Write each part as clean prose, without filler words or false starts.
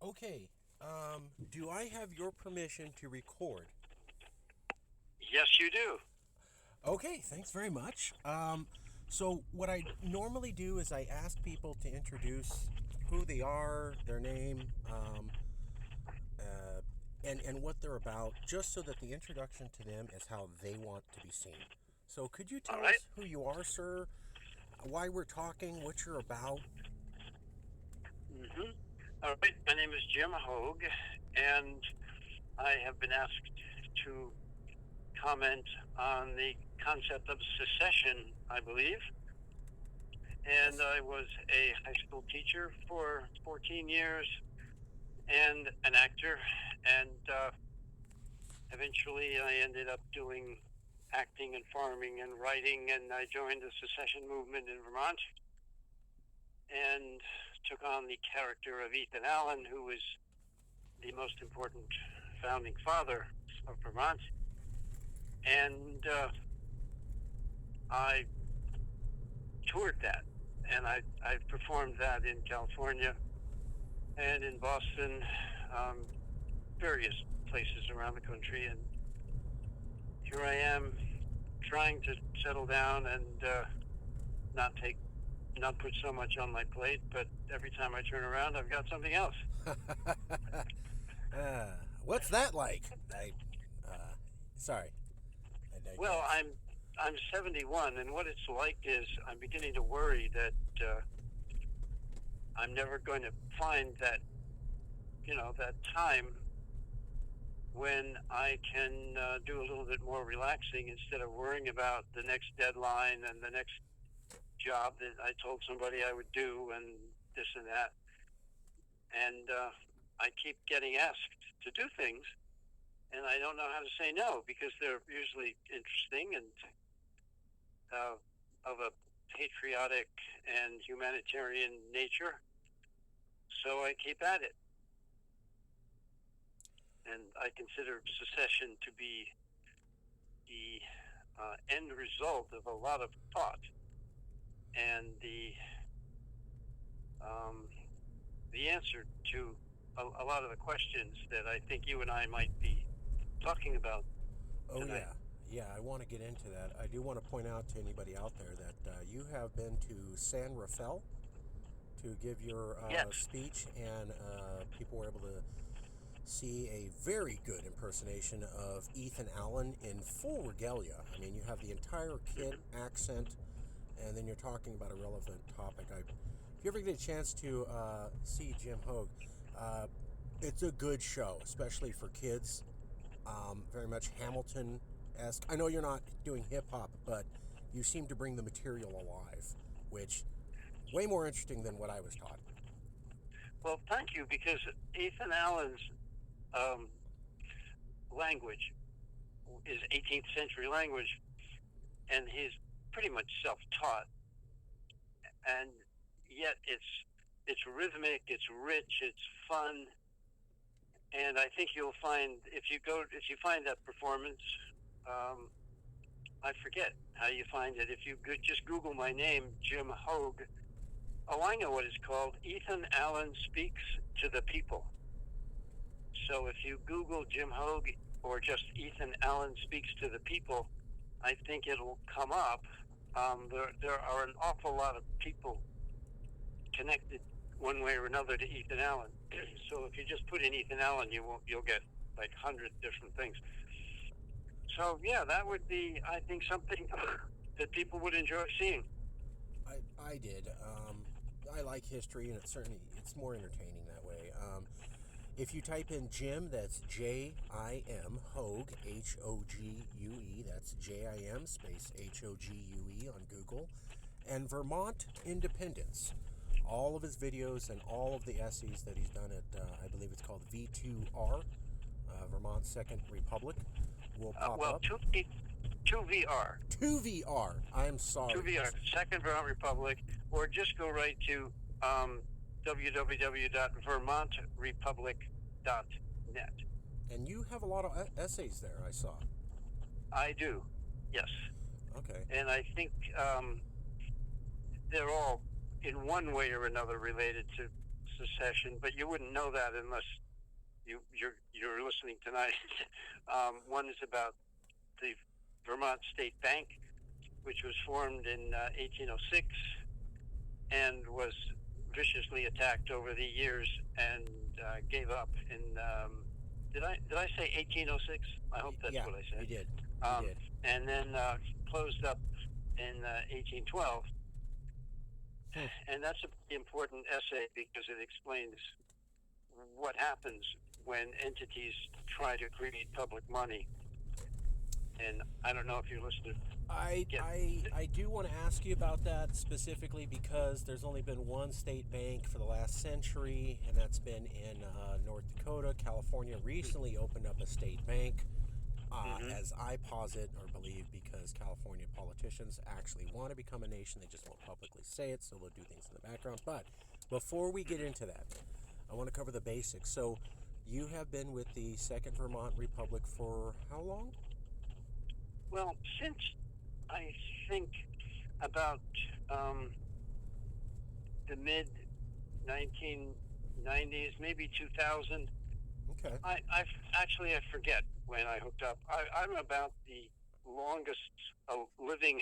Okay, do I have your permission to record? Yes, you do. Okay, thanks very much. So, what I normally do is I ask people to introduce who they are, their name, uh, and what they're about, just so that the introduction to them is how they want to be seen. So, could you All tell right. us who you are, sir? Why we're talking? What you're about? Mm-hmm. All right. My name is Jim Hogue, and I have been asked to comment on the concept of secession, I believe. And Yes. I was a high school teacher for 14 years and an actor. And eventually I ended up doing acting and farming and writing, and I joined the secession movement in Vermont and took on the character of Ethan Allen, who was the most important founding father of Vermont. And I toured that, and I performed that in California and in Boston, um, various places around the country. And here I am trying to settle down and not take not put so much on my plate, but every time I turn around, I've got something else. uh, what's that like? Uh, sorry, I Well, digress. I'm 71, and what it's like is I'm beginning to worry that I'm never going to find that that time when I can do a little bit more relaxing instead of worrying about the next deadline and the next job that I told somebody I would do and this and that. And I keep getting asked to do things, and I don't know how to say no because they're usually interesting and uh, of a patriotic and humanitarian nature. So I keep at it. And I consider secession to be the end result of a lot of thought and um, the answer to a lot of the questions that I think you and I might be talking about Oh tonight. yeah, yeah. I want to get into that. I do want to point out to anybody out there that you have been to San Rafael to give your Yes. speech, and people were able to see a very good impersonation of Ethan Allen in full regalia. I mean, you have the entire kit, Hmm. accent, and then you're talking about a relevant topic. If you ever get a chance to see Jim Hogue, uh, it's a good show, especially for kids. Very much Hamilton esque. I know you're not doing hip hop, but you seem to bring the material alive, which way more interesting than what I was taught. Well, thank you, because Ethan Allen's um, language is 18th century language, and he's pretty much self-taught, and yet it's rhythmic, it's rich, it's fun, and I think you'll find if you find that performance, um, I forget how you find it. If you just Google my name, Jim Hogue. Oh, I know what it's called. Ethan Allen Speaks to the People. So if you Google Jim Hogue or just Ethan Allen Speaks to the People, I think it'll come up. There are an awful lot of people connected one way or another to Ethan Allen. So if you just put in Ethan Allen, you'll get like 100 different things. So yeah, that would be, I think, something that people would enjoy seeing. I did. I like history, and it's more entertaining that way. If you type in Jim, that's Jim Hogue, Hogue. That's Jim space Hogue on Google, and Vermont Independence. All of his videos and all of the essays that he's done at, I believe it's called V2R, Vermont Second Republic, will pop Well, up. two VR, 2VR. I'm sorry. 2VR, Second Vermont Republic, or just go right to um, www.vermontrepublic.net. And you have a lot of essays there, I saw. I do, yes, Okay. and I think they're all in one way or another related to secession, but you wouldn't know that unless you're listening tonight. One is about the Vermont State Bank, which was formed in 1806 and was viciously attacked over the years and gave up in. Did I say 1806? I hope that's what I said. You did. And then closed up in 1812. And that's an important essay because it explains what happens when entities try to create public money. And I don't know if you're listening. I do want to ask you about that specifically because there's only been one state bank for the last century, and that's been in North Dakota. California recently opened up a state bank, as I posit or believe, because California politicians actually want to become a nation. They just won't publicly say it, so they'll do things in the background. But before we get into that, I want to cover the basics. So you have been with the Second Vermont Republic for how long? Well, since I think about the mid 1990s, maybe 2000. Okay. I forget when I hooked up. I'm about the longest living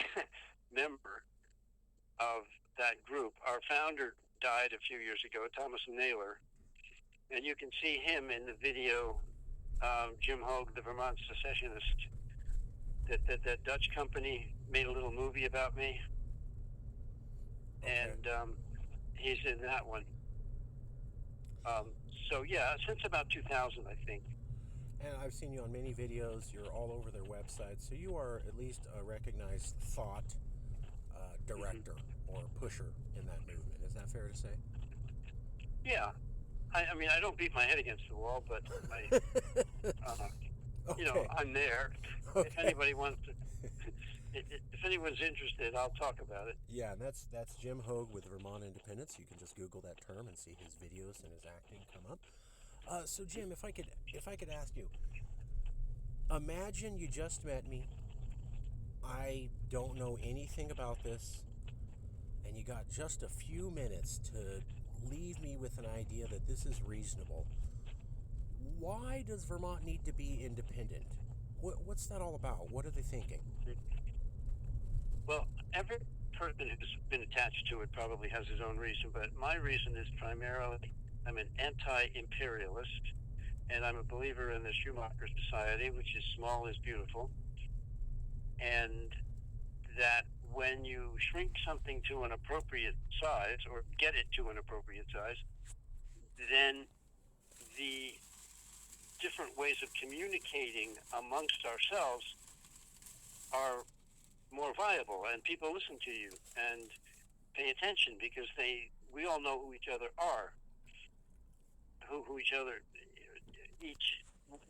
member of that group. Our founder died a few years ago, Thomas Naylor, and you can see him in the video, Jim Hogue, the Vermont secessionist. That Dutch company made a little movie about me, and he's in that one. So yeah, since about 2000, I think. And I've seen you on many videos. You're all over their website, so you are at least a recognized thought director or pusher in that movement. Is that fair to say? Yeah, I mean, I don't beat my head against the wall, but I, you know, I'm there. Okay. If anybody wants to, if anyone's interested, I'll talk about it. Yeah, and that's Jim Hogue with Vermont Independence. You can just Google that term and see his videos and his acting come up. So Jim, if I could ask you, imagine you just met me. I don't know anything about this, and you got just a few minutes to leave me with an idea that this is reasonable. Why does Vermont need to be independent? What's that all about? What are they thinking? Well, every person who's been attached to it probably has his own reason, but my reason is primarily I'm an anti-imperialist, and I'm a believer in the Schumacher Society, which is small is beautiful, and that when you shrink something to an appropriate size, or get it to an appropriate size, then the different ways of communicating amongst ourselves are more viable, and people listen to you and pay attention because we all know who each other are, who each other,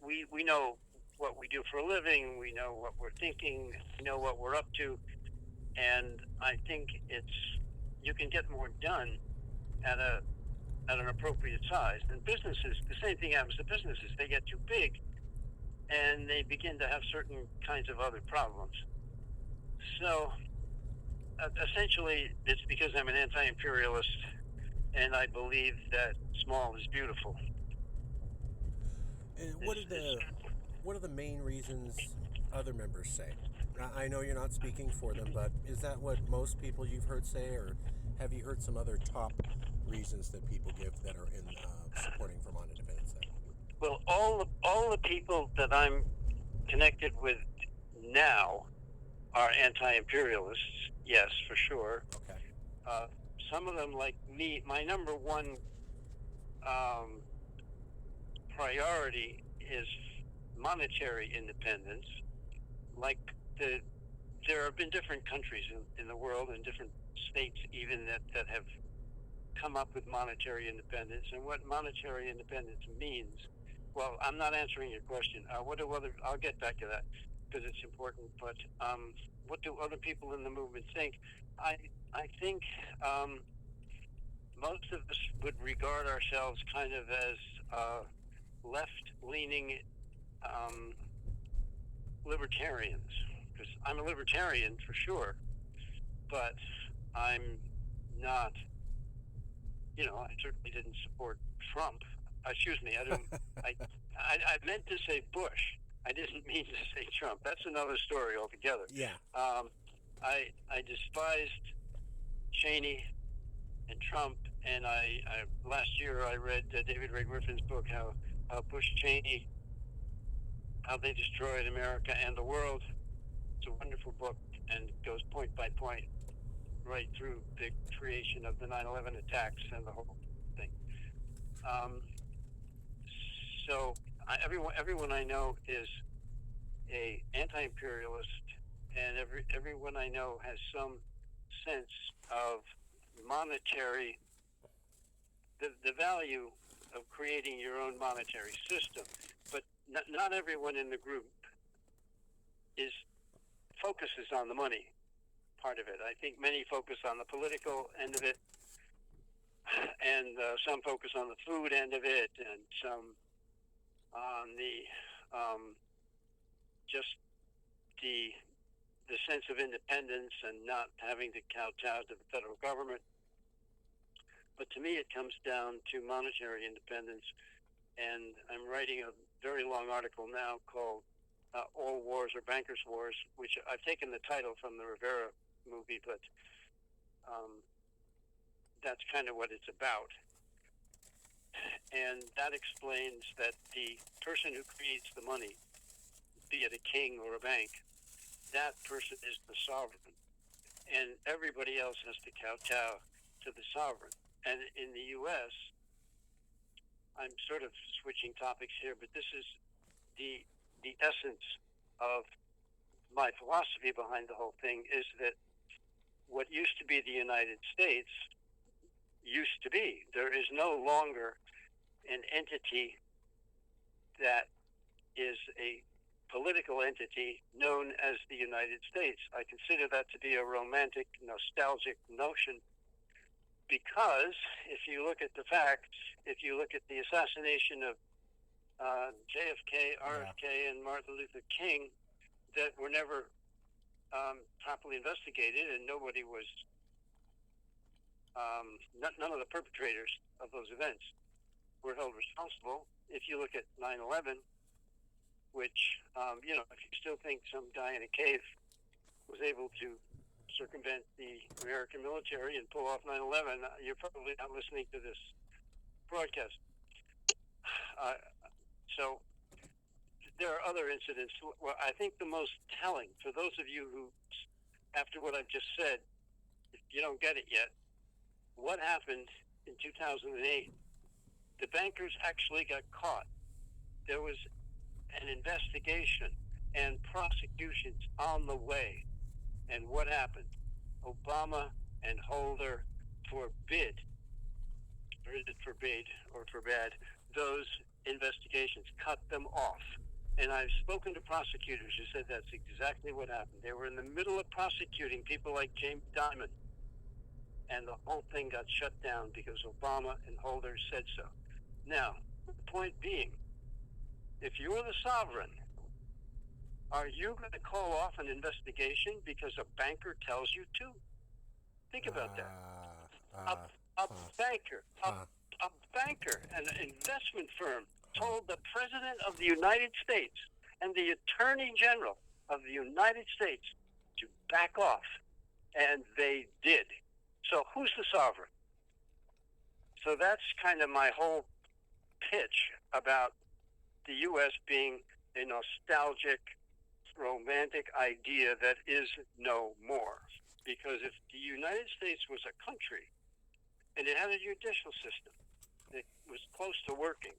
we know what we do for a living, we know what we're thinking, we know what we're up to, and I think you can get more done at an appropriate size. And businesses, the same thing happens to businesses. They get too big, and they begin to have certain kinds of other problems. So, essentially, it's because I'm an anti-imperialist, and I believe that small is beautiful. And what are the main reasons other members say? I know you're not speaking for them, but is that what most people you've heard say, or have you heard some other top reasons that people give that are in supporting Vermont independence? Well, all the people that I'm connected with now are anti-imperialists, yes, for sure. Okay. Some of them, like me, my number one priority is monetary independence. Like there have been different countries in the world and different states even that have come up with monetary independence. And what monetary independence means, well, I'm not answering your question. I'll get back to that because it's important. But what do other people in the movement think? I think most of us would regard ourselves kind of as left-leaning libertarians, because I'm a libertarian for sure, but I'm not I certainly didn't support Trump. Excuse me, I didn't. I meant to say Bush. I didn't mean to say Trump. That's another story altogether. Yeah. I despised Cheney and Trump, and I last year I read David Ray Griffin's book, how Bush Cheney, how they destroyed America and the world. It's a wonderful book and goes point by point right through the creation of the 9/11 attacks and the whole thing. So everyone I know is a anti-imperialist, and everyone I know has some sense of monetary, the value of creating your own monetary system. But not everyone in the group focuses on the money part of it. I think many focus on the political end of it, and some focus on the food end of it, and some on the just the sense of independence and not having to kowtow to the federal government. But to me, it comes down to monetary independence, and I'm writing a very long article now called All Wars Are Bankers' Wars, which I've taken the title from the Rivera movie, but that's kind of what it's about. And that explains that the person who creates the money, be it a king or a bank, that person is the sovereign. And everybody else has to kowtow to the sovereign. And in the U.S., I'm sort of switching topics here, but this is the essence of my philosophy behind the whole thing, is that what used to be the United States used to be. There is no longer an entity that is a political entity known as the United States. I consider that to be a romantic, nostalgic notion, because if you look at the facts, if you look at the assassination of JFK, RFK, and Martin Luther King, that were never properly investigated, and nobody was, none of the perpetrators of those events were held responsible. If you look at 9/11, which, if you still think some guy in a cave was able to circumvent the American military and pull off 9/11, you're probably not listening to this broadcast. So there are other incidents. Well, I think the most telling, for those of you who, after what I've just said, if you don't get it yet, what happened in 2008, the bankers actually got caught. There was an investigation and prosecutions on the way. And what happened? Obama and Holder forbid, or is it forbade or forbade, those investigations, cut them off. And I've spoken to prosecutors who said that's exactly what happened. They were in the middle of prosecuting people like James Diamond, and the whole thing got shut down because Obama and Holder said so. Now, the point being, if you're the sovereign, are you going to call off an investigation because a banker tells you to? Think about that. A banker, an investment firm, told the President of the United States and the Attorney General of the United States to back off, and they did. So who's the sovereign? So that's kind of my whole pitch about the U.S. being a nostalgic, romantic idea that is no more. Because if the United States was a country and it had a judicial system that was close to working,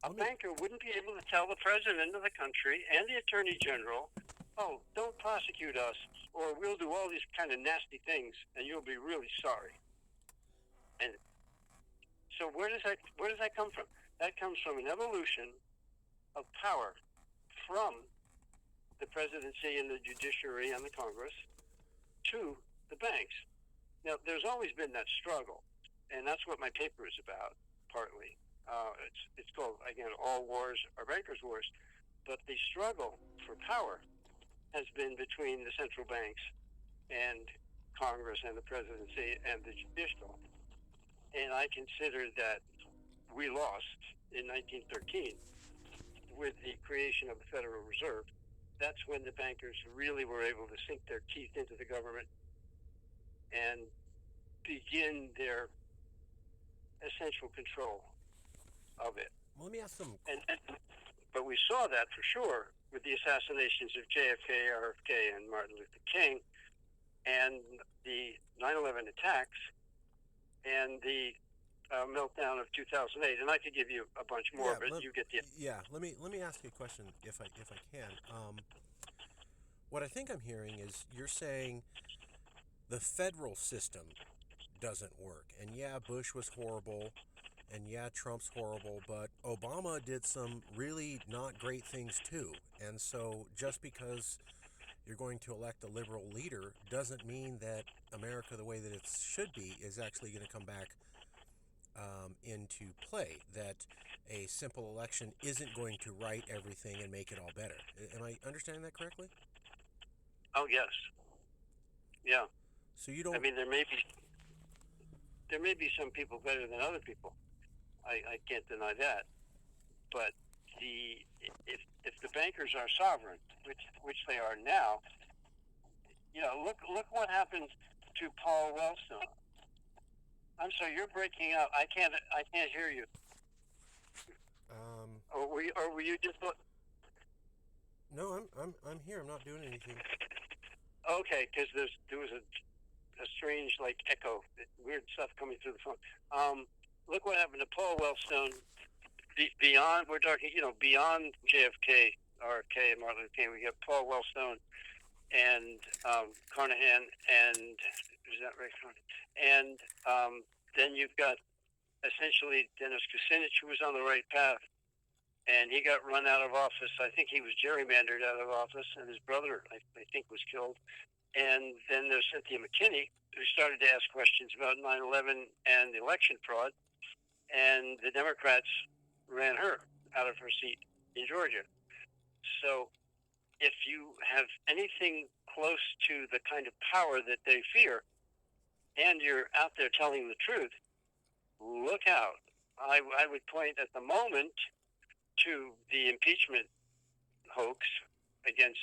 a banker wouldn't be able to tell the president of the country and the attorney general, oh, don't prosecute us, or we'll do all these kind of nasty things, and you'll be really sorry. And so where does that come from? That comes from an evolution of power from the presidency and the judiciary and the Congress to the banks. Now, there's always been that struggle, and that's what my paper is about, partly. It's called, again, All Wars Are Bankers' Wars. But the struggle for power has been between the central banks and Congress and the presidency and the judicial. And I consider that we lost in 1913 with the creation of the Federal Reserve. That's when the bankers really were able to sink their teeth into the government and begin their essential control of it. Well, let me ask them. But we saw that for sure with the assassinations of JFK, RFK, and Martin Luther King, and the 9/11 attacks, and the meltdown of 2008. And I could give you a bunch more, but you get the. Yeah, let me ask you a question if I can. What I think I'm hearing is you're saying the federal system doesn't work, and yeah, Bush was horrible, and yeah, Trump's horrible, but Obama did some really not great things too. And so just because you're going to elect a liberal leader doesn't mean that America, the way that it should be, is actually going to come back into play. That a simple election isn't going to right everything and make it all better. Am I understanding that correctly? Oh yes, yeah. So you don't. I mean, there may be some people better than other people. I can't deny that. But if the bankers are sovereign, which they are now, look what happened to Paul Wellstone. I'm sorry, you're breaking up. I can't hear you. Or were you just? No, I'm here. I'm not doing anything. Okay, because there was a strange echo, weird stuff coming through the phone. Look what happened to Paul Wellstone. Beyond, we're talking, beyond JFK, RFK, and Martin Luther King, we got Paul Wellstone and Carnahan, and is that right? And then you've got essentially Dennis Kucinich, who was on the right path, and he got run out of office. I think he was gerrymandered out of office, and his brother, I think, was killed. And then there's Cynthia McKinney, who started to ask questions about 9/11 and the election fraud, and the Democrats ran her out of her seat in Georgia. So if you have anything close to the kind of power that they fear, and you're out there telling the truth, look out. I would point at the moment to the impeachment hoax against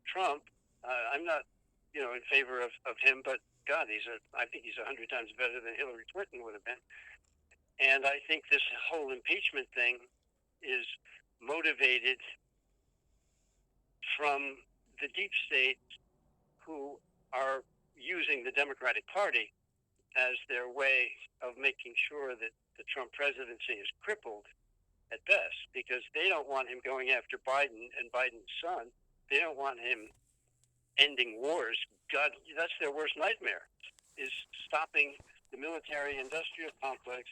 Trump. I'm not, in favor of him, but God, I think he's 100 times better than Hillary Clinton would have been. And I think this whole impeachment thing is motivated from the deep state, who are using the Democratic Party as their way of making sure that the Trump presidency is crippled at best, because they don't want him going after Biden and Biden's son. They don't want him ending wars. God, that's their worst nightmare, is stopping the military-industrial complex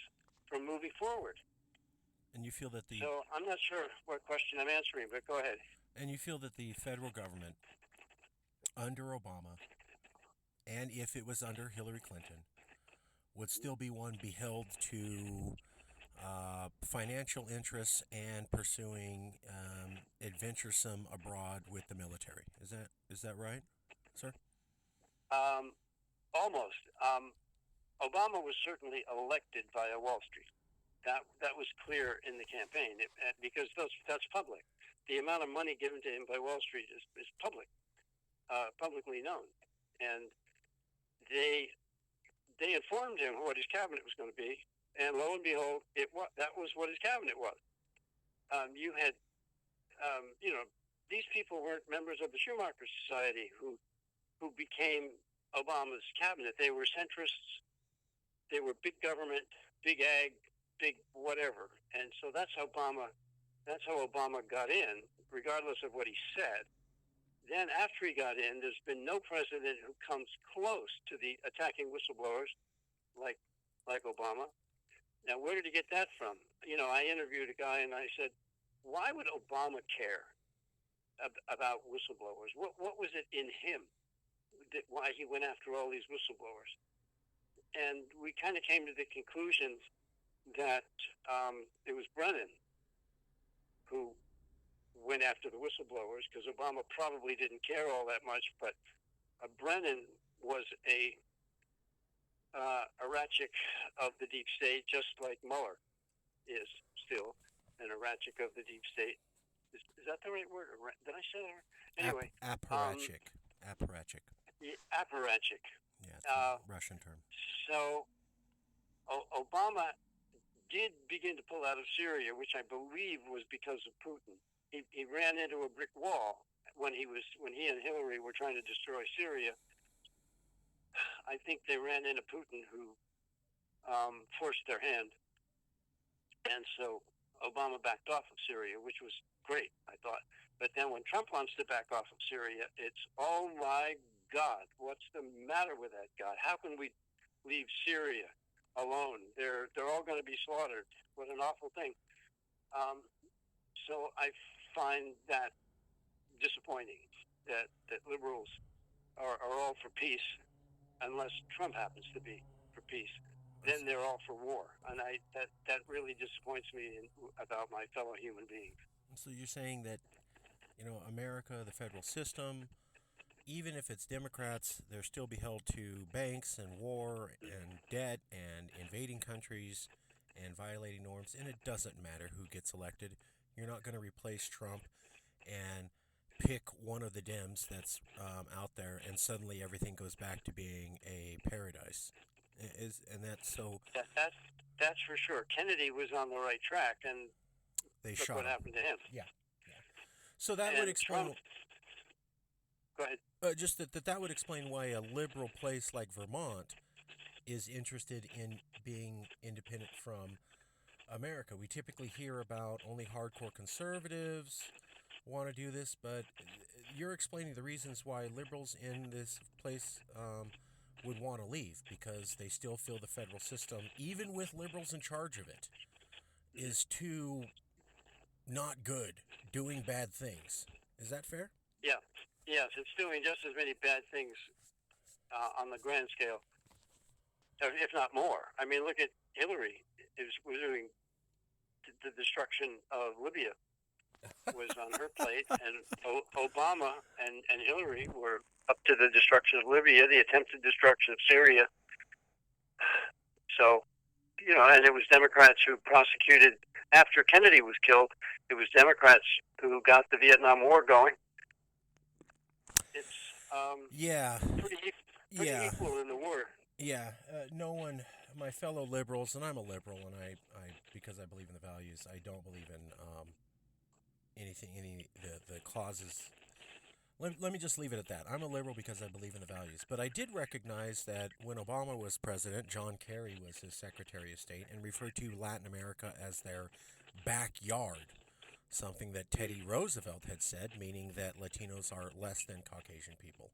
from moving forward. And you feel that So I'm not sure what question I'm answering, but go ahead. And you feel that the federal government under Obama, and if it was under Hillary Clinton, would still be one beheld to financial interests and pursuing adventuresome abroad with the military. Is that right, sir? Almost. Obama was certainly elected via Wall Street. That was clear in the campaign, because that's public. The amount of money given to him by Wall Street is public, publicly known, and they informed him what his cabinet was going to be, and lo and behold, that was what his cabinet was. You had, these people weren't members of the Schumacher Society who became Obama's cabinet. They were centrists. They were big government, big ag, big whatever. And so that's how Obama got in, regardless of what he said. Then after he got in, there's been no president who comes close to the attacking whistleblowers like Obama. Now, where did he get that from? I interviewed a guy and I said, why would Obama care about whistleblowers? What was it in him why he went after all these whistleblowers? And we kind of came to the conclusion that it was Brennan who went after the whistleblowers, because Obama probably didn't care all that much, but Brennan was a a ratchet of the deep state, just like Mueller is still an Irachik of the deep state. Is that the right word? Did I say that? Anyway, Apparatchik. Apparatchik. apparatchik. Yeah, it's Uh, a Russian term. so Obama did begin to pull out of Syria, which I believe was because of Putin. He ran into a brick wall when he and Hillary were trying to destroy Syria. I think they ran into Putin, who forced their hand, and so Obama backed off of Syria, which was great, I thought. But then when Trump wants to back off of Syria, it's, oh my God, what's the matter with that God? How can we leave Syria alone? They're all going to be slaughtered. What an awful thing. So I find that disappointing that liberals are all for peace, unless Trump happens to be for peace. Then they're all for war, and that really disappoints me about my fellow human beings. So you're saying that, America, the federal system, even if it's Democrats, they're still be held to banks and war and debt and invading countries and violating norms, and it doesn't matter who gets elected. You're not going to replace Trump and pick one of the Dems that's out there, and suddenly everything goes back to being a paradise. And that's so. That's for sure. Kennedy was on the right track, and they look shot what him. happened to him. Yeah. So that would explain. Trump, go ahead. Just that would explain why a liberal place like Vermont is interested in being independent from America. We typically hear about only hardcore conservatives want to do this, but you're explaining the reasons why liberals in this place would want to leave, because they still feel the federal system, even with liberals in charge of it, is too not good, doing bad things. Is that fair? Yeah. Yes, it's doing just as many bad things on the grand scale, if not more. I mean, look at Hillary. Was doing the destruction of Libya was on her plate, and Obama and Hillary were up to the destruction of Libya, the attempted destruction of Syria. So, and it was Democrats who prosecuted, after Kennedy was killed, it was Democrats who got the Vietnam War going. It's pretty equal in the war. Yeah, no one, my fellow liberals, and I'm a liberal, and I because I believe in the values, I don't believe in the causes. Let me just leave it at that. I'm a liberal because I believe in the values. But I did recognize that when Obama was president, John Kerry was his Secretary of State, and referred to Latin America as their backyard, something that Teddy Roosevelt had said, meaning that Latinos are less than Caucasian people.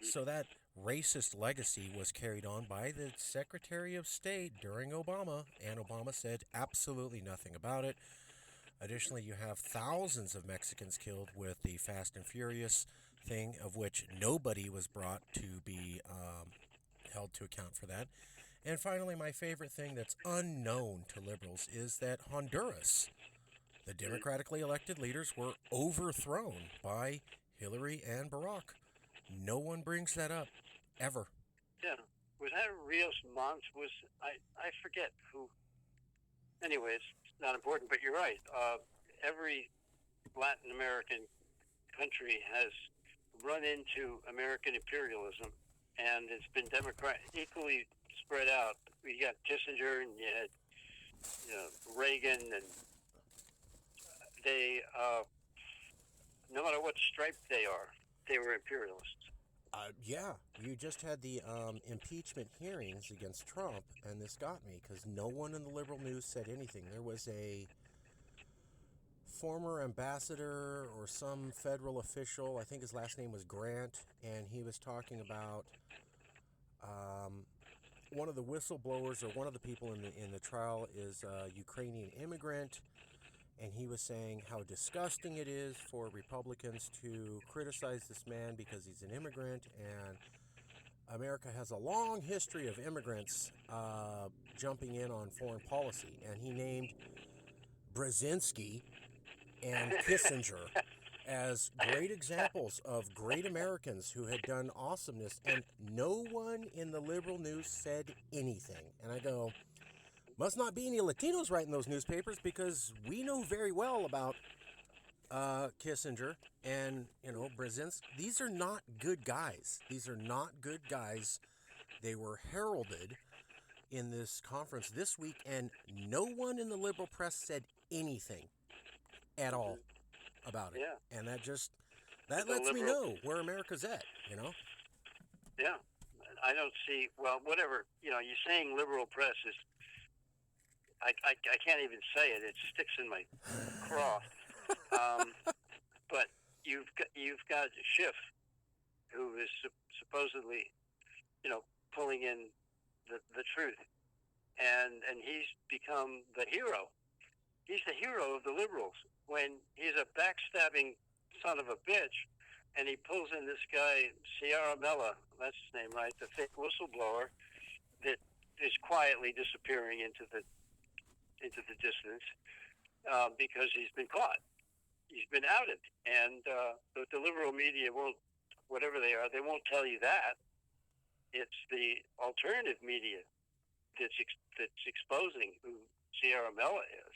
So that racist legacy was carried on by the Secretary of State during Obama, and Obama said absolutely nothing about it. Additionally, you have thousands of Mexicans killed with the Fast and Furious thing, of which nobody was brought to be held to account for that. And finally, my favorite thing that's unknown to liberals is that Honduras, the democratically elected leaders, were overthrown by Hillary and Barack. No one brings that up, ever. Yeah. Was that Rios Montt? I forget who. Anyway, it's not important, but you're right. Every Latin American country has run into American imperialism, and it's been equally spread out. We got Kissinger, and you had Reagan, and they, no matter what stripe they are, they were imperialists. Yeah, you just had the impeachment hearings against Trump, and this got me, because no one in the liberal news said anything. There was a former ambassador or some federal official, I think his last name was Grant, and he was talking about one of the whistleblowers, or one of the people in the trial, is a Ukrainian immigrant. And he was saying how disgusting it is for Republicans to criticize this man because he's an immigrant, and America has a long history of immigrants jumping in on foreign policy. And he named Brzezinski and Kissinger as great examples of great Americans who had done awesomeness, and no one in the liberal news said anything. And I go, must not be any Latinos writing those newspapers, because we know very well about Kissinger and, Brzezinski. These are not good guys. These are not good guys. They were heralded in this conference this week, and no one in the liberal press said anything at all about it. Yeah. And that lets me know where America's at, Yeah. I don't see, well, whatever, you're saying liberal press is, I can't even say it. It sticks in my craw. But you've got Schiff, who is supposedly, pulling in the truth, and he's become the hero. He's the hero of the liberals when he's a backstabbing son of a bitch, and he pulls in this guy Sierra Mella, that's his name, right? The fake whistleblower that is quietly disappearing into the distance because he's been caught. He's been outed, and the liberal media won't, whatever they are, they won't tell you that. It's the alternative media that's exposing who Sierra Mella is.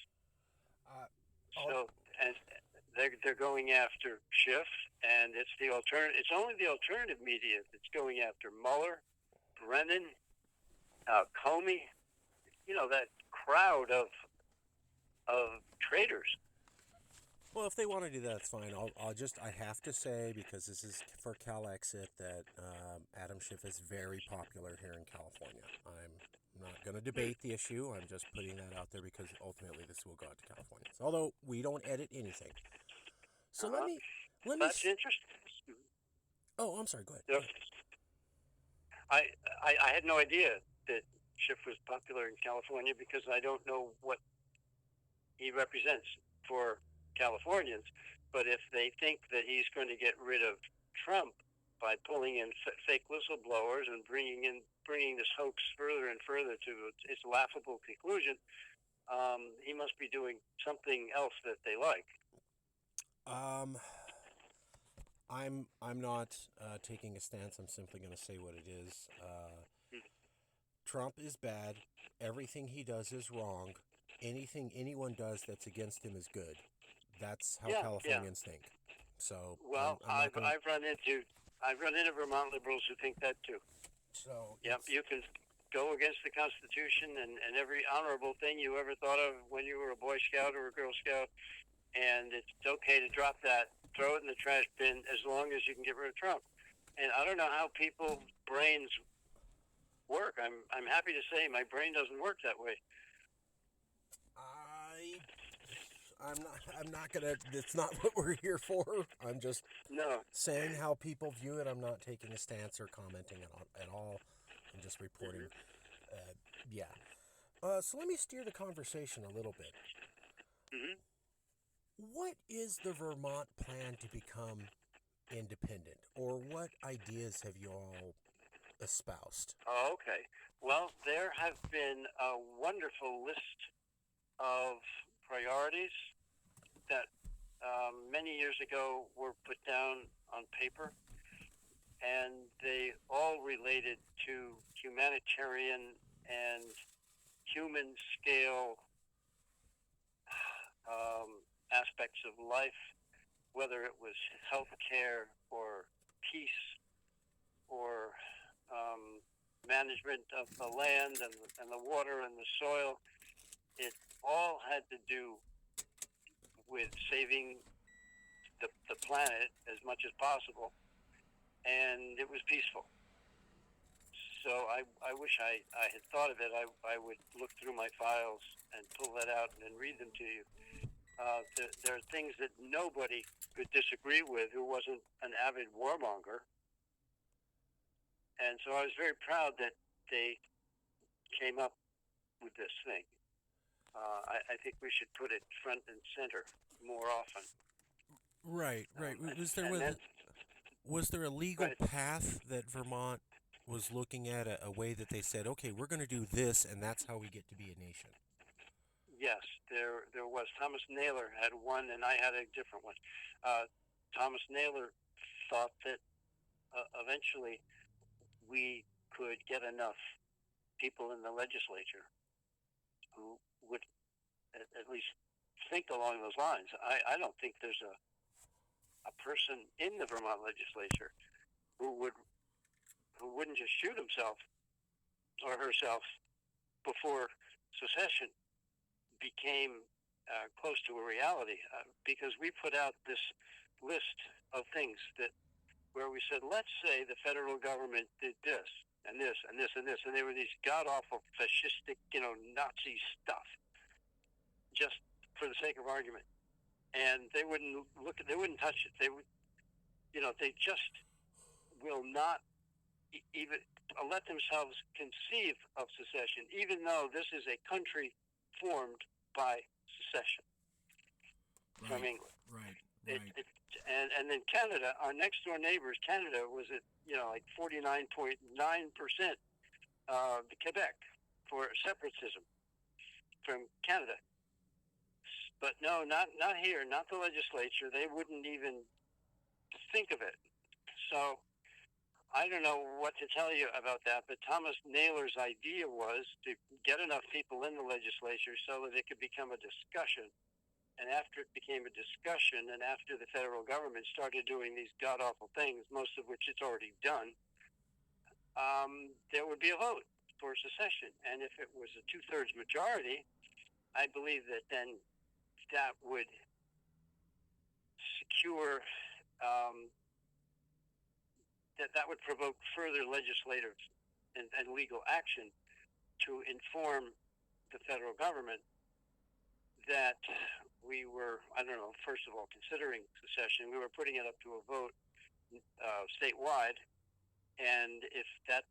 And they're going after Schiff, and it's only the alternative media that's going after Mueller, Brennan, Comey. That crowd of traitors. Well, if they want to do that, it's fine. I have to say, because this is for Cal Exit, that Adam Schiff is very popular here in California. I'm not going to debate the issue. I'm just putting that out there because ultimately this will go out to Californians. Although we don't edit anything. So let me. That's interesting. Oh, I'm sorry. Go ahead. Yep. I had no idea that Schiff was popular in California because I don't know what he represents for Californians. But if they think that he's going to get rid of Trump by pulling in fake whistleblowers and bringing this hoax further and further to its laughable conclusion, he must be doing something else that they like. I'm not taking a stance. I'm simply going to say what it is. Trump is bad. Everything he does is wrong. Anything anyone does that's against him is good. That's how Californians think. So I've run into Vermont liberals who think that too. So you can go against the Constitution and every honorable thing you ever thought of when you were a Boy Scout or a Girl Scout, and it's okay to drop that, throw it in the trash bin as long as you can get rid of Trump. And I don't know how people's brains work. I'm happy to say my brain doesn't work that way. I'm not gonna. It's not what we're here for. I'm just saying how people view it. I'm not taking a stance or commenting at all. I'm just reporting. So let me steer the conversation a little bit. Mm-hmm. What is the Vermont plan to become independent, or what ideas have you all espoused? Oh, okay. Well, there have been a wonderful list of priorities that many years ago were put down on paper, and they all related to humanitarian and human scale aspects of life, whether it was health care or peace or management of the land and the water and the soil. It all had to do with saving the planet as much as possible, and it was peaceful. So I wish I had thought of it. I would look through my files and pull that out and read them to you. There are things that nobody could disagree with who wasn't an avid warmonger. And so I was very proud that they came up with this thing. I think we should put it front and center more often. Right. Was there a legal path that Vermont was looking at, a way that they said, okay, we're going to do this, and that's how we get to be a nation? Yes, there was. Thomas Naylor had one, and I had a different one. Thomas Naylor thought that eventually we could get enough people in the legislature who would at least think along those lines. I don't think there's a person in the Vermont legislature who wouldn't just shoot himself or herself before secession became close to a reality, because we put out this list of things where we said, let's say the federal government did this and this and this and this, and they were these god awful fascistic, Nazi stuff, just for the sake of argument, and they wouldn't touch it. They would, they just will not even let themselves conceive of secession, even though this is a country formed by secession from England. Right. And then Canada, our next door neighbors, Canada was at like 49.9% Quebec for separatism from Canada. But no, not here, not the legislature. They wouldn't even think of it. So I don't know what to tell you about that, but Thomas Naylor's idea was to get enough people in the legislature so that it could become a discussion. And after it became a discussion, and after the federal government started doing these god-awful things, most of which it's already done, there would be a vote for secession. And if it was a two-thirds majority, I believe that then that would secure, that would provoke further legislative and legal action to inform the federal government that we were, first of all, considering secession. We were putting it up to a vote statewide, and if that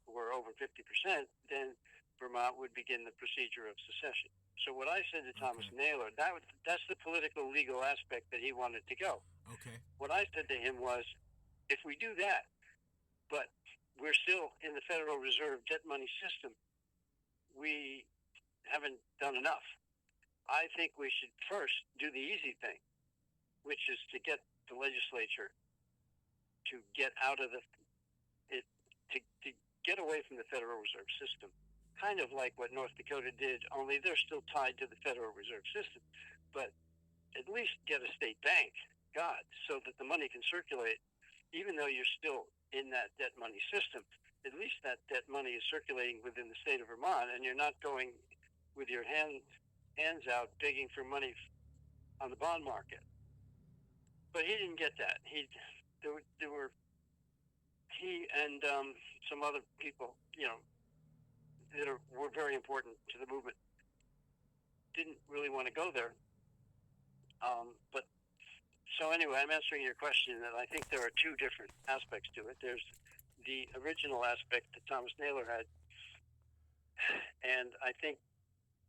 were over 50%, then Vermont would begin the procedure of secession. So what I said to Thomas Naylor, that's the political legal aspect that he wanted to go. Okay. What I said to him was, if we do that, but we're still in the Federal Reserve debt money system, we haven't done enough. I think we should first do the easy thing, which is to get the legislature to get out of to get away from the Federal Reserve system, kind of like what North Dakota did, only they're still tied to the Federal Reserve system. But at least get a state bank, so that the money can circulate, even though you're still in that debt money system. At least that debt money is circulating within the state of Vermont, and you're not going with your hands out begging for money on the bond market. But he didn't get that. He and some other people, that were very important to the movement, didn't really want to go there. But so anyway, I'm answering your question that I think there are two different aspects to it. There's the original aspect that Thomas Naylor had, and I think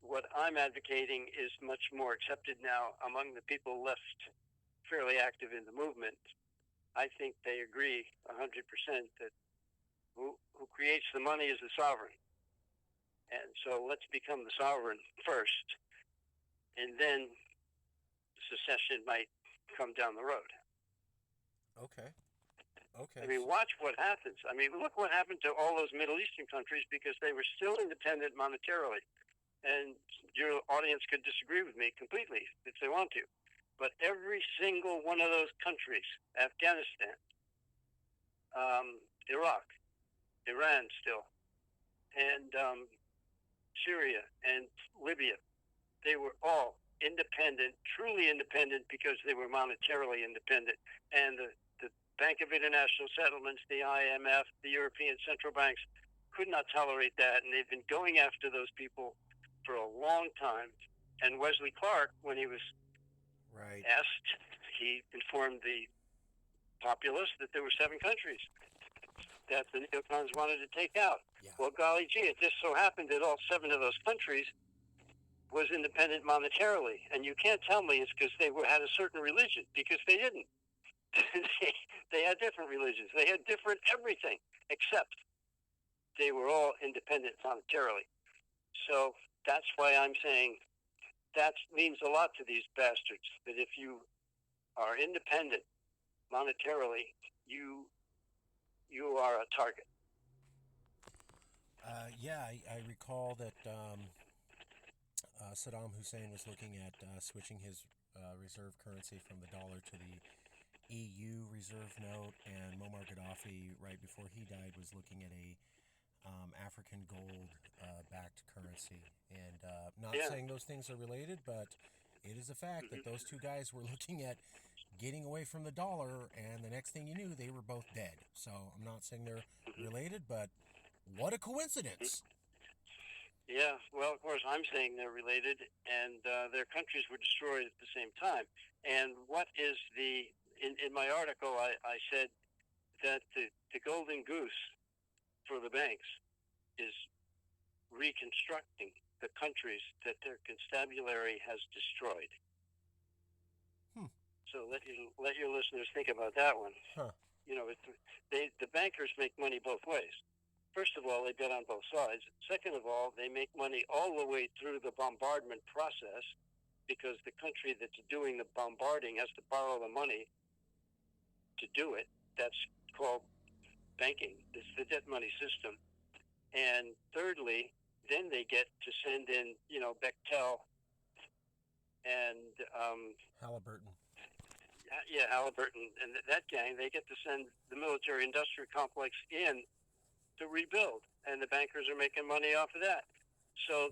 what I'm advocating is much more accepted now among the people left fairly active in the movement. I think they agree 100% that who creates the money is the sovereign. And so let's become the sovereign first, and then secession might come down the road. Okay. I mean, watch what happens. I mean, look what happened to all those Middle Eastern countries because they were still independent monetarily. And your audience could disagree with me completely if they want to. But every single one of those countries, Afghanistan, Iraq, Iran still, and Syria and Libya, they were all independent, truly independent, because they were monetarily independent. And the Bank of International Settlements, the IMF, the European central banks could not tolerate that, and they've been going after those people for a long time. And Wesley Clark, when he was asked, he informed the populace that there were 7 countries that the neocons wanted to take out. Yeah. Well, golly gee, it just so happened that all 7 of those countries was independent monetarily. And you can't tell me it's because they had a certain religion, because they didn't. They had different religions. They had different everything, except they were all independent monetarily. So that's why I'm saying that means a lot to these bastards. That if you are independent monetarily, you are a target. Yeah, I recall that Saddam Hussein was looking at switching his reserve currency from the dollar to the EU reserve note, and Muammar Gaddafi, right before he died, was looking at a African gold backed currency. And not Yeah. saying those things are related, but it is a fact that those two guys were looking at getting away from the dollar, and the next thing you knew, they were both dead. So I'm not saying they're related, but what a coincidence. Yeah, well, of course, I'm saying they're related, and their countries were destroyed at the same time. And what is in my article, I said that the golden goose for the banks is reconstructing the countries that their constabulary has destroyed. So let your listeners think about that one. Huh. You know, the bankers make money both ways. First of all, they bet on both sides. Second of all, they make money all the way through the bombardment process, because the country that's doing the bombarding has to borrow the money to do it. That's called banking. It's the debt money system. And thirdly, then they get to send in, Bechtel and Halliburton. Yeah, Halliburton and that gang. They get to send the military-industrial complex in to rebuild, and the bankers are making money off of that. So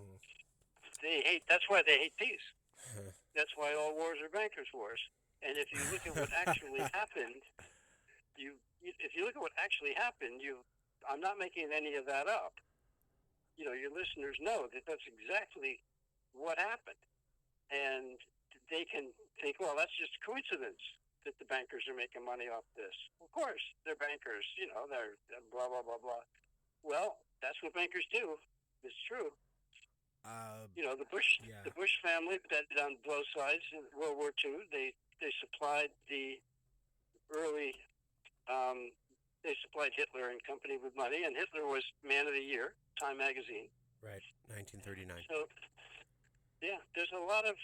that's why they hate peace. That's why all wars are bankers' wars. And if you look at what actually happened, I'm not making any of that up. Your listeners know that that's exactly what happened. And they can think, well, that's just coincidence that the bankers are making money off this. Of course, they're bankers, they're blah, blah, blah, blah. Well, that's what bankers do. It's true. The Bush family betted on both sides in World War II. They supplied the early, they supplied Hitler and company with money, and Hitler was Man of the Year, Time magazine. Right, 1939. So, yeah, there's a lot of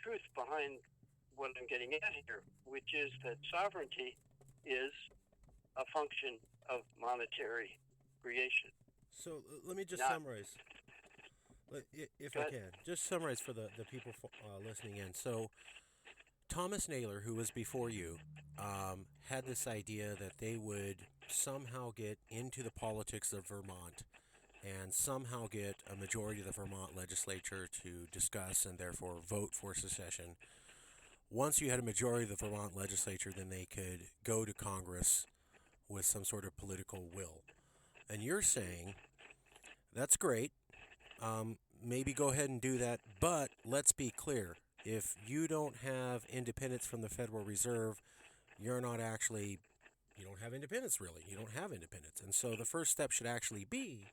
truth behind what I'm getting at here, which is that sovereignty is a function of monetary creation. So let me just summarize, if I can. Just summarize for the people listening in. So Thomas Naylor, who was before you, had this idea that they would somehow get into the politics of Vermont and somehow get a majority of the Vermont legislature to discuss and therefore vote for secession. Once you had a majority of the Vermont legislature, then they could go to Congress with some sort of political will. And you're saying, that's great, maybe go ahead and do that, but let's be clear. If you don't have independence from the Federal Reserve, you don't have independence, really. You don't have independence. And so the first step should actually be,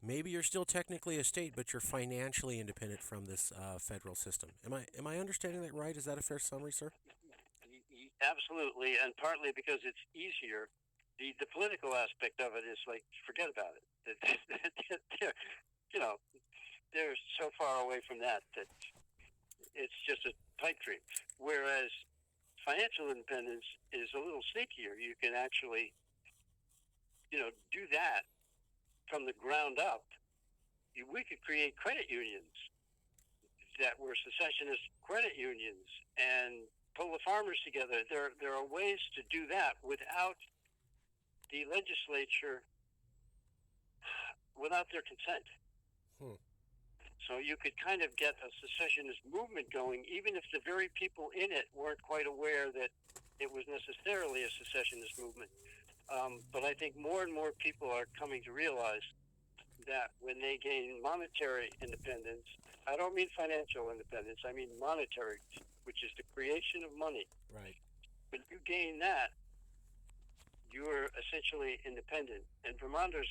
maybe you're still technically a state, but you're financially independent from this federal system. Am I understanding that right? Is that a fair summary, sir? Absolutely, and partly because it's easier. The political aspect of it is like, forget about it. They're so far away from that it's just a pipe dream. Whereas financial independence is a little sneakier. You can actually, do that from the ground up. We could create credit unions that were secessionist credit unions and pull the farmers together. There are ways to do that without the legislature, without their consent. So you could kind of get a secessionist movement going, even if the very people in it weren't quite aware that it was necessarily a secessionist movement. But I think more and more people are coming to realize that when they gain monetary independence, I don't mean financial independence, I mean monetary, which is the creation of money. Right. When you gain that, you're essentially independent. And Vermonters,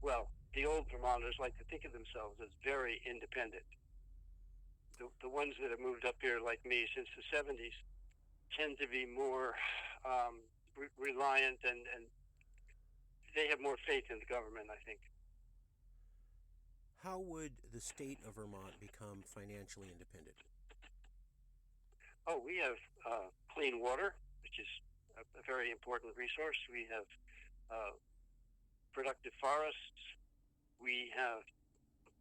well, the old Vermonters like to think of themselves as very independent. The ones that have moved up here, like me, since the 70s, tend to be more reliant, and they have more faith in the government, I think. how would the state of Vermont become financially independent? Oh, we have clean water, which is a very important resource. We have uh, productive forests. We have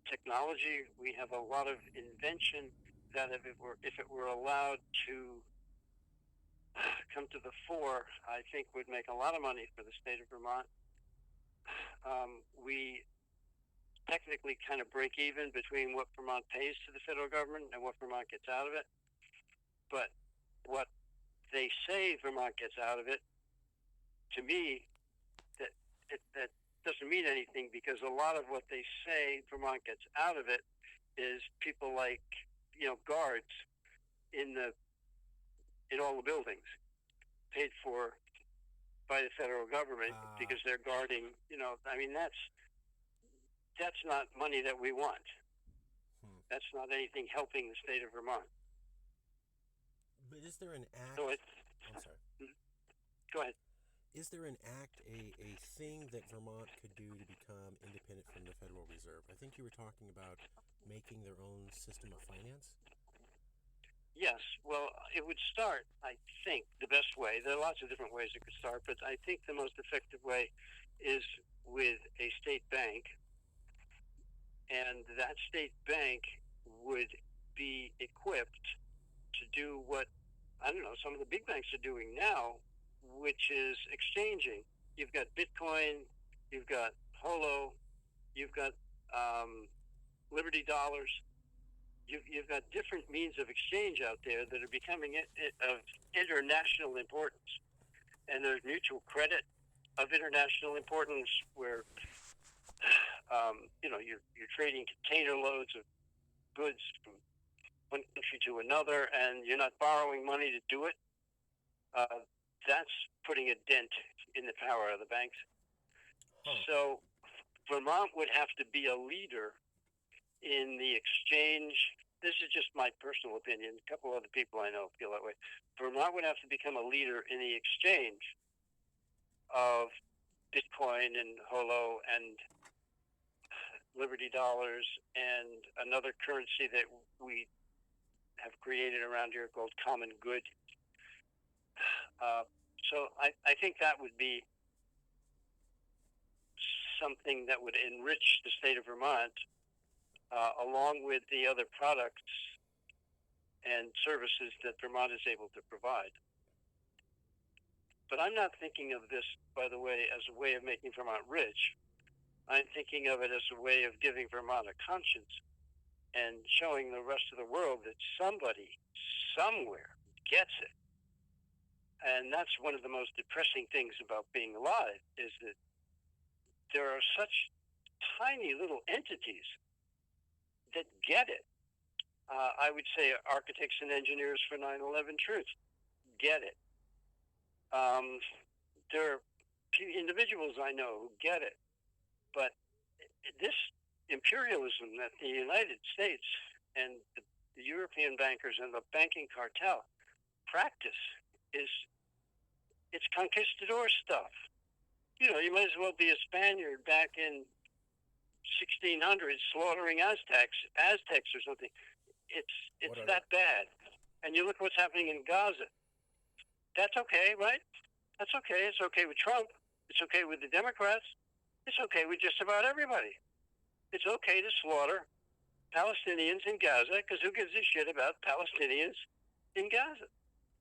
technology. We have a lot of invention that if it were allowed to come to the fore, I think would make a lot of money for the state of Vermont. We technically kind of break even between what Vermont pays to the federal government and what Vermont gets out of it. But what they say Vermont gets out of it, to me, that doesn't mean anything, because a lot of what they say Vermont gets out of it is people like, guards in all the buildings, paid for by the federal government because they're guarding. That's not money that we want. That's not anything helping the state of Vermont. But is there an act? So I'm sorry. Go ahead. Is there an act, a thing that Vermont could do to become independent from the Federal Reserve? I think you were talking about making their own system of finance. Yes. Well, it would start, I think, the best way. There are lots of different ways it could start, but I think the most effective way is with a state bank. And that state bank would be equipped to do what, I don't know, some of the big banks are doing now, which is exchanging. You've got Bitcoin, you've got Holo, you've got Liberty Dollars. You've got different means of exchange out there that are becoming of international importance. And there's mutual credit of international importance where, you're trading container loads of goods from one country to another, and you're not borrowing money to do it. That's putting a dent in the power of the banks. So Vermont would have to be a leader in the exchange. This is just my personal opinion. A couple other people I know feel that way. Vermont would have to become a leader in the exchange of Bitcoin and Holo and Liberty Dollars and another currency that we have created around here called Common Good. So I think that would be something that would enrich the state of Vermont, along with the other products and services that Vermont is able to provide. But I'm not thinking of this, by the way, as a way of making Vermont rich. I'm thinking of it as a way of giving Vermont a conscience and showing the rest of the world that somebody, somewhere, gets it. And that's one of the most depressing things about being alive, is that there are such tiny little entities that get it. I would say architects and engineers for 9/11 truth get it. There are individuals I know who get it. But this imperialism that the United States and the European bankers and the banking cartel practice it's conquistador stuff. You might as well be a Spaniard back in 1600s slaughtering Aztecs or something. It's that bad. And you look what's happening in Gaza. That's okay, right? That's okay. It's okay with Trump. It's okay with the Democrats. It's okay with just about everybody. It's okay to slaughter Palestinians in Gaza, because who gives a shit about Palestinians in Gaza?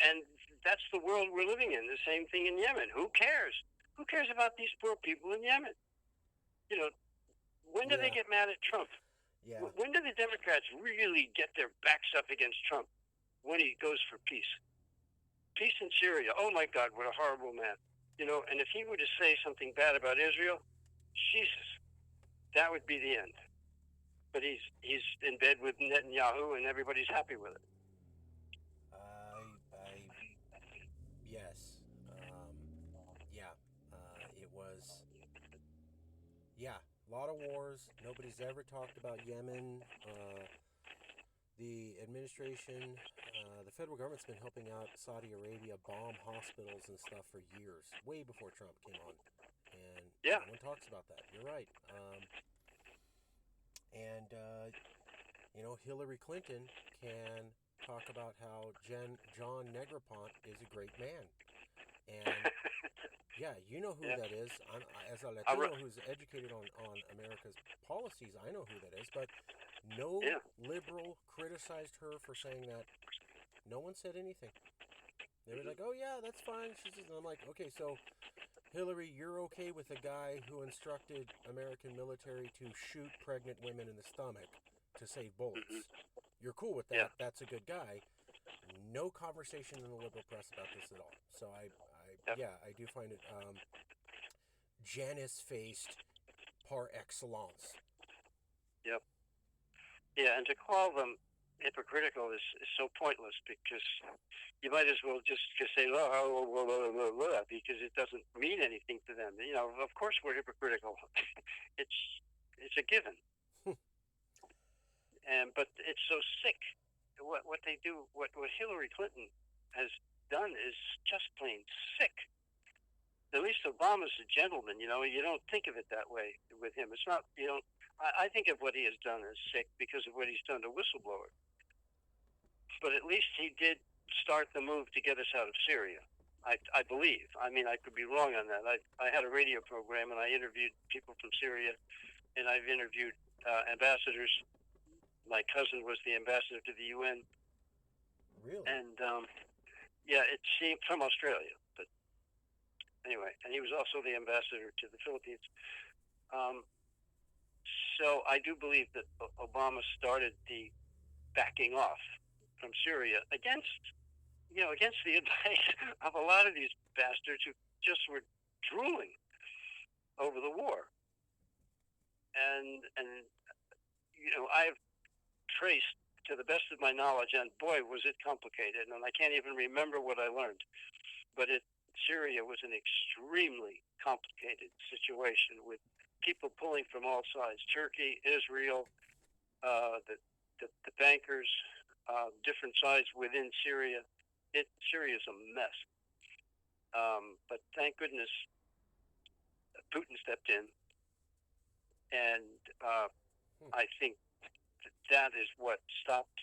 And that's the world we're living in. The same thing in Yemen. Who cares? Who cares about these poor people in Yemen? When do they get mad at Trump? Yeah. When do the Democrats really get their backs up against Trump? When he goes for peace. Peace in Syria. Oh my God, what a horrible man. And if he were to say something bad about Israel, Jesus, that would be the end. But he's in bed with Netanyahu, and everybody's happy with it. Yes. It was. Yeah, a lot of wars. Nobody's ever talked about Yemen. The administration, the federal government's been helping out Saudi Arabia bomb hospitals and stuff for years, way before Trump came on. And no one talks about that. You're right. And Hillary Clinton can talk about how John Negroponte is a great man. And yeah, you know who Yeah. that is. As a I re- Latino who's educated on America's policies, I know who that is. But no yeah. liberal criticized her for saying that. No one said anything. They were Mhm. like, "Oh yeah, that's fine." And I'm like, "Okay, so Hillary, you're okay with a guy who instructed American military to shoot pregnant women in the stomach to save Mhm. bullets? You're cool with Yeah. that. That's a good guy." No conversation in the liberal press about this at all. So Yep. yeah, I do find it Janus faced par excellence. Yep. Yeah, and to call them hypocritical is so pointless because you might as well just say because it doesn't mean anything to them. Of course we're hypocritical. it's it's a given, but it's so sick. What they do, what Hillary Clinton has done is just plain sick. At least Obama's a gentleman. You don't think of it that way with him. It's not. You don't. I think of what he has done as sick because of what he's done to whistleblowers. But at least he did start the move to get us out of Syria. I believe. I mean, I could be wrong on that. I had a radio program and I interviewed people from Syria, and I've interviewed ambassadors. My cousin was the ambassador to the UN, Really? and yeah, it seemed from Australia, but anyway, and he was also the ambassador to the Philippines. Um, so I do believe that Obama started the backing off from Syria against the advice of a lot of these bastards who just were drooling over the war. And I've traced to the best of my knowledge, and boy, was it complicated, and I can't even remember what I learned. But Syria was an extremely complicated situation with people pulling from all sides: Turkey, Israel, the bankers, different sides within Syria. Syria is a mess. But thank goodness Putin stepped in, and I think that is what stopped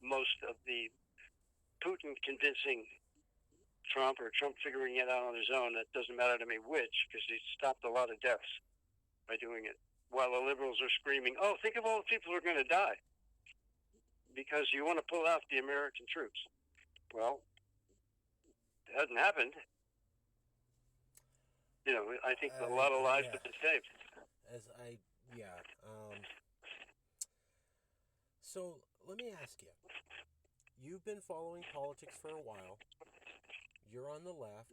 most of the Putin convincing Trump or Trump figuring it out on his own. It doesn't matter to me which, because he stopped a lot of deaths by doing it. While the liberals are screaming, "Oh, think of all the people who are going to die because you want to pull out the American troops." Well, it hasn't happened. I think a lot of lives Yeah. have been saved. As I yeah. So let me ask you. You've been following politics for a while. You're on the left,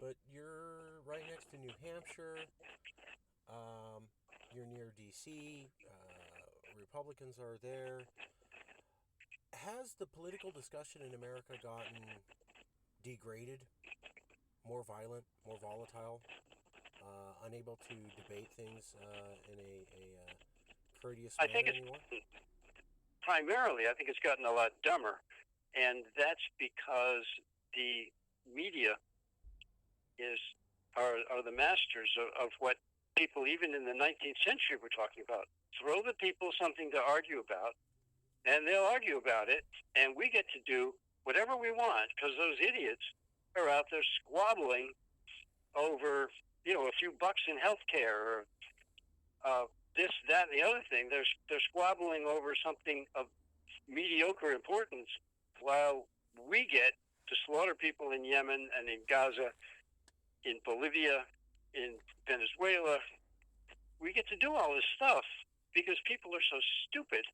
but you're right next to New Hampshire. You're near D.C. Republicans are there. Has the political discussion in America gotten degraded, more violent, more volatile, unable to debate things in a courteous I manner think it's anymore? primarily, I think it's gotten a lot dumber, and that's because the media is are the masters of what people even in the 19th century were talking about. Throw the people something to argue about, and they'll argue about it, and we get to do whatever we want because those idiots are out there squabbling over a few bucks in healthcare or this, that, and the other thing. They're squabbling over something of mediocre importance, while we get to slaughter people in Yemen and in Gaza, in Bolivia, in Venezuela. We get to do all this stuff because people are so stupid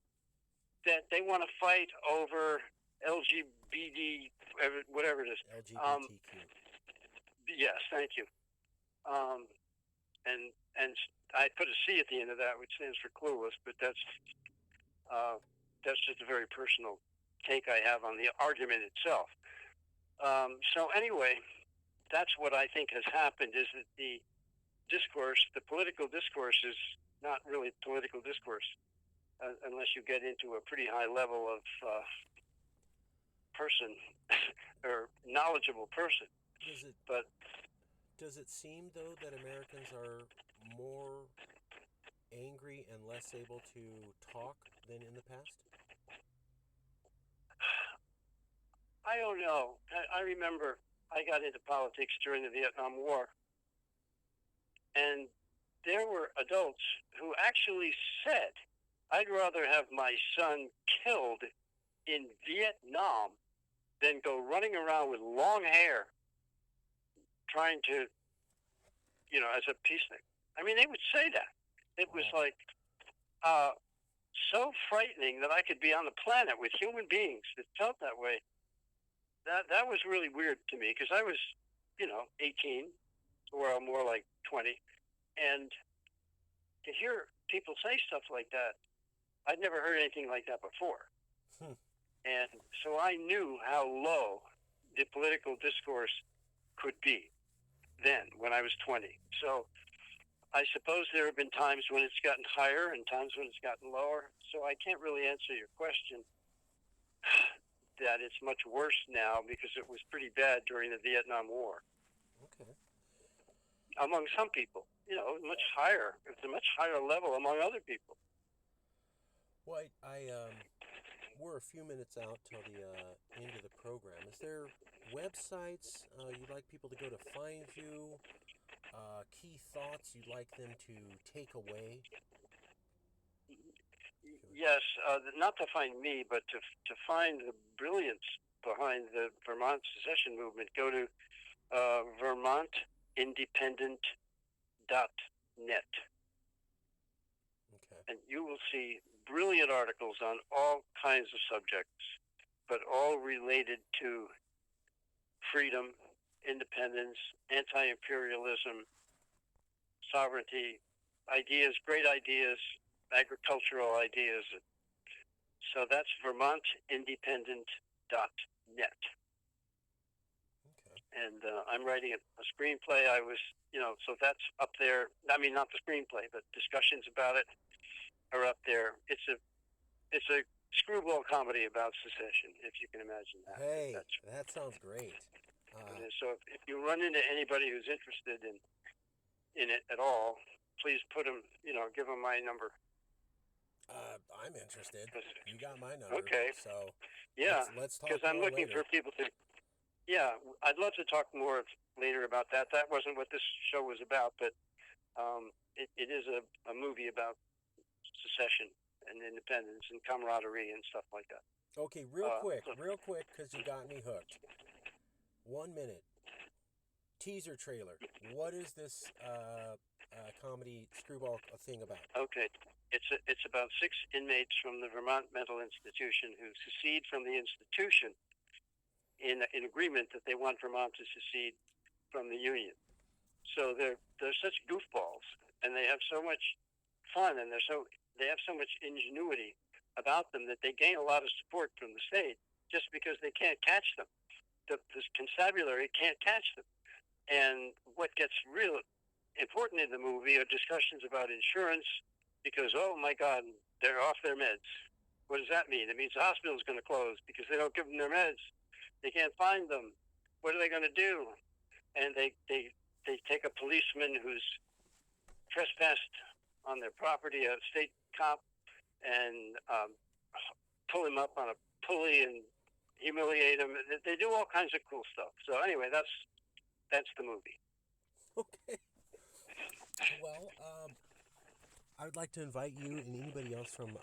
that they want to fight over LGBT, whatever it is. LGBTQ. Yes, thank you. And I put a C at the end of that, which stands for clueless, but that's just a very personal take I have on the argument itself. So anyway, that's what I think has happened, is that the political discourse is not really political discourse unless you get into a pretty high level of person or knowledgeable person. Does it seem, though, that Americans are more angry and less able to talk than in the past? I don't know. I remember I got into politics during the Vietnam War, and there were adults who actually said, I'd rather have my son killed in Vietnam than go running around with long hair trying to, as a peacenik. I mean, they would say that. It was like so frightening that I could be on the planet with human beings that felt that way. That was really weird to me because I was, 18 or more like 20. And to hear people say stuff like that, I'd never heard anything like that before. And so I knew how low the political discourse could be then when I was 20. So I suppose there have been times when it's gotten higher and times when it's gotten lower. So I can't really answer your question that it's much worse now because it was pretty bad during the Vietnam War. Okay. Among some people, much higher. It's a much higher level among other people. Well, we're a few minutes out till the end of the program. Is there websites you'd like people to go to find you? Key thoughts you'd like them to take away? Yes, not to find me, but to find the brilliance behind the Vermont secession movement, go to vermontindependent.net. Okay. And you will see brilliant articles on all kinds of subjects, but all related to freedom, independence, anti-imperialism, sovereignty, ideas, great ideas, agricultural ideas. So that's vermontindependent.net. Okay. And I'm writing a screenplay. So that's up there. I mean, not the screenplay, but discussions about it are up there. It's a screwball comedy about secession, if you can imagine that. Hey, that sounds great. So if you run into anybody who's interested in it at all, please give them my number. I'm interested. You got my number. Okay. So yeah, let's talk. Because I'm looking for people to. Yeah, I'd love to talk more later about that. That wasn't what this show was about, but it is a movie about secession and independence and camaraderie and stuff like that. Okay, real quick, because you got me hooked. 1 minute. Teaser trailer. What is this comedy screwball thing about? Okay, it's about 6 inmates from the Vermont Mental Institution who secede from the institution in agreement that they want Vermont to secede from the Union. So they're such goofballs, and they have so much fun, and they have so much ingenuity about them that they gain a lot of support from the state just because they can't catch them. The constabulary can't catch them. And what gets real important in the movie are discussions about insurance because, oh my God, they're off their meds. What does that mean? It means the hospital's going to close because they don't give them their meds. They can't find them. What are they going to do? And they take a policeman who's trespassed on their property, a state cop, and pull him up on a pulley and humiliate him. They do all kinds of cool stuff. So anyway, that's the movie. Okay. Well, I would like to invite you and anybody else from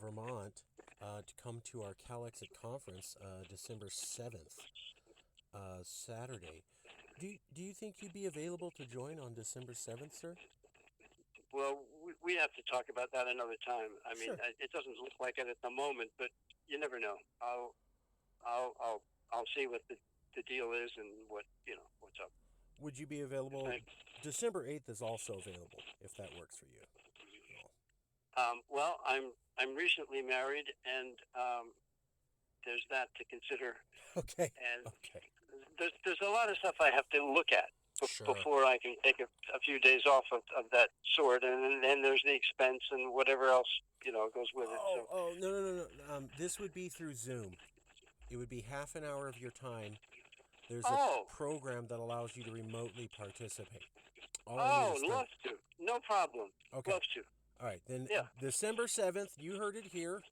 Vermont to come to our CalExit conference December 7th, Saturday. Do you think you'd be available to join on December 7th, sir? Well, we have to talk about that another time. I mean, sure. It doesn't look like it at the moment, but you never know. I'll see what the deal is and what's up. Would you be available? December 8th is also available if that works for you. Well, I'm recently married, and there's that to consider. Okay. And okay. There's a lot of stuff I have to look at Sure. before I can take a few days off of that sort, and then there's the expense and whatever else goes with it. No. This would be through Zoom. It would be half an hour of your time. There's a program that allows you to remotely participate. Love to. No problem. Okay. Love to. All right, then Yeah. December 7th, you heard it here.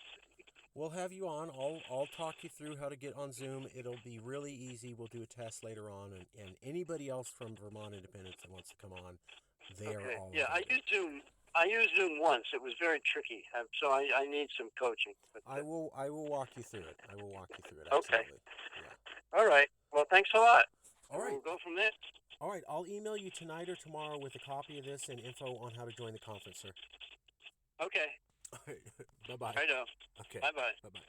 We'll have you on. I'll talk you through how to get on Zoom. It'll be really easy. We'll do a test later on, and anybody else from Vermont Independence that wants to come on, they are Okay. all Yeah, invited. I used Zoom once. It was very tricky, so I need some coaching. But, I will walk you through it. I will walk you through it. Okay. Absolutely. Yeah. All right. Well, thanks a lot. All right. We'll go from there. All right. I'll email you tonight or tomorrow with a copy of this and info on how to join the conference, sir. Okay. All right. Bye-bye. Right on. Okay. Bye-bye. Bye-bye.